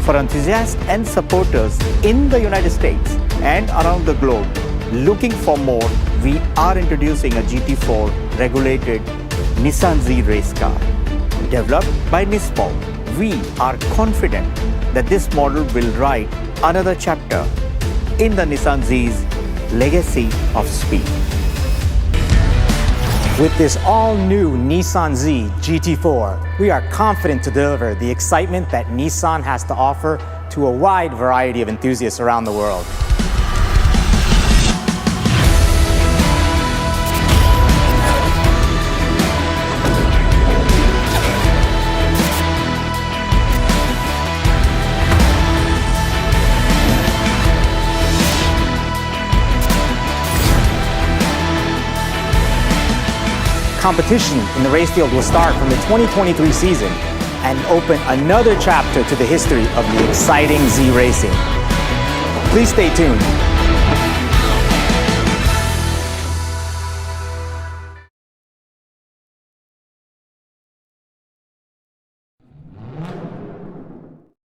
for enthusiasts and supporters in the United States and around the globe looking for more, we are introducing a GT4 regulated Nissan Z race car. Developed by NISMO, we are confident that this model will write another chapter in the Nissan Z's legacy of speed. With this all-new Nissan Z GT4, we are confident to deliver the excitement that Nissan has to offer to a wide variety of enthusiasts around the world. Competition in the race field will start from the 2023 season and open another chapter to the history of the exciting Z racing. Please stay tuned.